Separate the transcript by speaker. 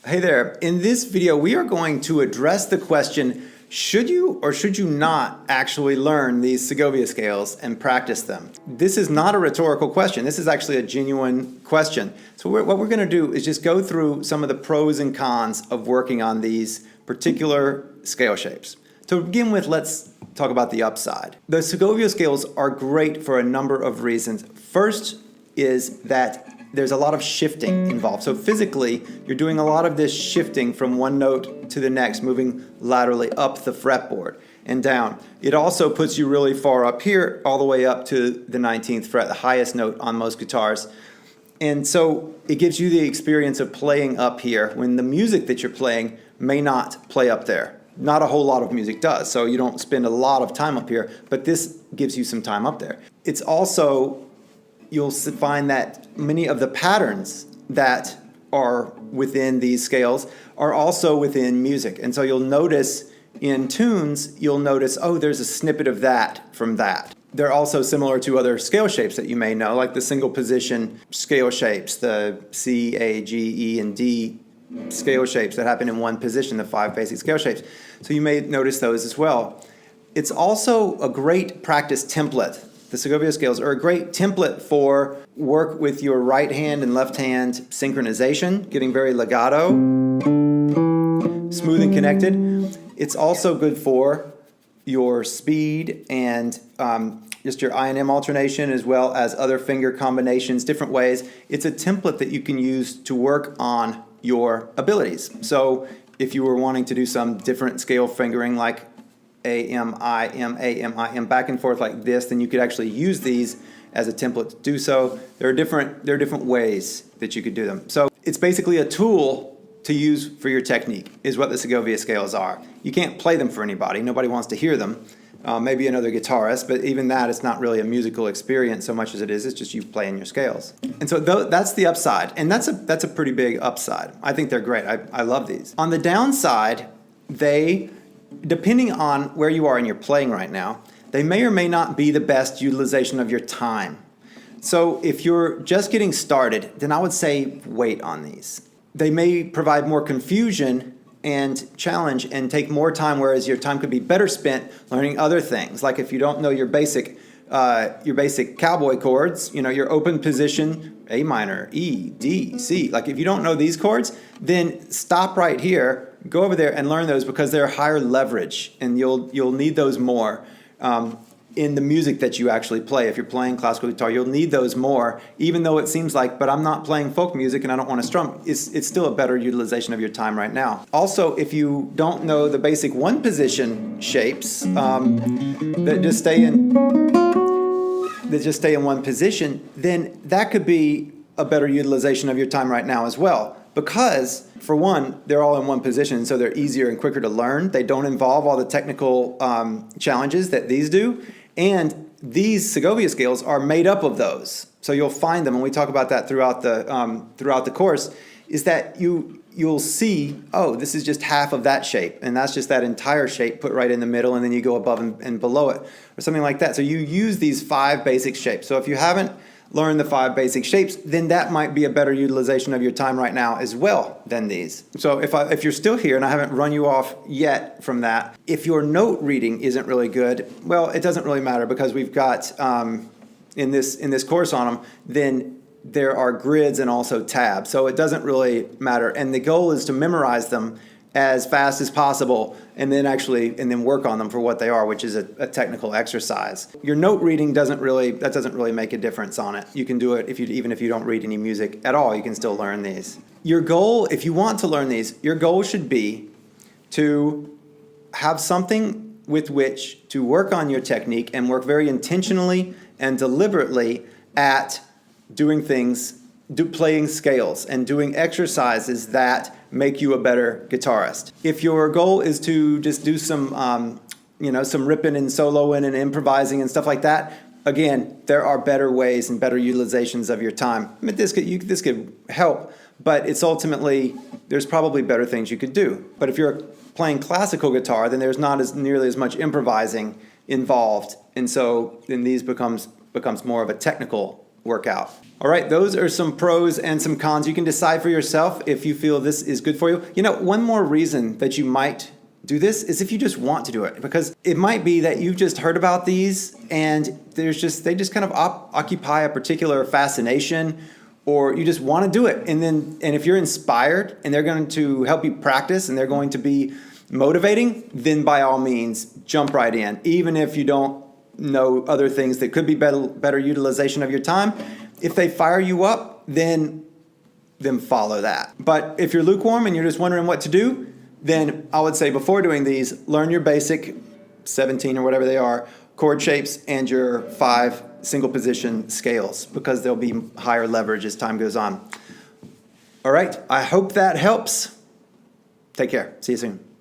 Speaker 1: Hey there. In this video, we are going to address the question, should you or should you not actually learn these Segovia scales and practice them? This is not a rhetorical question. This is actually a genuine question. So what we're going to do is just go through some of the pros and cons of working on these particular scale shapes. To begin with, let's talk about the upside. The Segovia scales are great for a number of reasons. First is that there's a lot of shifting involved. So physically, you're doing a lot of this shifting from one note to the next, moving laterally up the fretboard and down. It also puts you really far up here, all the way up to the 19th fret, the highest note on most guitars. And so it gives you the experience of playing up here when the music that you're playing may not play up there. Not a whole lot of music does, so you don't spend a lot of time up here, but this gives you some time up there. It's also, you'll find that many of the patterns that are within these scales are also within music. And so you'll notice in tunes, you'll notice, oh, there's a snippet of that from that. They're also similar to other scale shapes that you may know, like the single position scale shapes, the C, A, G, E, and D scale shapes that happen in one position, the 5 basic scale shapes. So you may notice those as well. It's also a great practice template. The Segovia scales are a great template for work with your right hand and left hand synchronization, getting very legato, smooth and connected. It's also good for your speed and just your I&M alternation, as well as other finger combinations, different ways. It's a template that you can use to work on your abilities. So if you were wanting to do some different scale fingering like A, M, I, M, A, M, I, M, back and forth like this, then you could actually use these as a template to do so. There are different ways that you could do them. So it's basically a tool to use for your technique, is what the Segovia scales are. You can't play them for anybody. Nobody wants to hear them. Maybe another guitarist, but even that, it's not really a musical experience so much as it is, it's just you playing your scales. And so that's the upside, and that's a pretty big upside. I think they're great. I love these. On the downside, depending on where you are in your playing right now, they may or may not be the best utilization of your time. So if you're just getting started, then I would say wait on these. They may provide more confusion and challenge and take more time, whereas your time could be better spent learning other things. Like if you don't know your basic cowboy chords, your open position, A minor, E, D, C. Like if you don't know these chords, then stop right here, go over there and learn those, because they're higher leverage and you'll need those more in the music that you actually play. If you're playing classical guitar, you'll need those more, even though it seems like, but I'm not playing folk music and I don't want to strum. It's still a better utilization of your time right now. Also, if you don't know the basic one position shapes that just stay in one position, then that could be a better utilization of your time right now as well. Because, for one, they're all in one position, so they're easier and quicker to learn. They don't involve all the technical challenges that these do. And these Segovia scales are made up of those. So you'll find them, and we talk about that throughout the course, is that you'll see, oh, this is just half of that shape, and that's just that entire shape put right in the middle, and then you go above and below it, or something like that. So you use these 5 basic shapes. So if you haven't learn the 5 basic shapes, then that might be a better utilization of your time right now as well than these. So if you're still here and I haven't run you off yet from that, if your note reading isn't really good, well, it doesn't really matter, because we've got in this course on them, then there are grids and also tabs. So it doesn't really matter. And the goal is to memorize them as fast as possible, and then work on them for what they are, which is a technical exercise. Your note reading doesn't really make a difference on it. You can do it even if you don't read any music at all, you can still learn these. Your goal, if you want to learn these, your goal should be to have something with which to work on your technique and work very intentionally and deliberately at doing things, playing scales and doing exercises that make you a better guitarist. If your goal is to just do some ripping and soloing and improvising and stuff like that, again, there are better ways and better utilizations of your time. I mean, this could help, but it's ultimately, there's probably better things you could do. But if you're playing classical guitar, then there's not nearly as much improvising involved, and so then these becomes more of a technical work out. All right, those are some pros and some cons. You can decide for yourself if you feel this is good for you. One more reason that you might do this is if you just want to do it, because it might be that you've just heard about these and they just kind of occupy a particular fascination, or you just want to do it. And if you're inspired and they're going to help you practice and they're going to be motivating, then by all means, jump right in. Even if you don't know other things that could be better utilization of your time, if they fire you up, then follow that. But if you're lukewarm and you're just wondering what to do, then I would say before doing these, learn your basic 17 or whatever they are, chord shapes and your 5 single position scales, because there'll be higher leverage as time goes on. All right, I hope that helps. Take care. See you soon.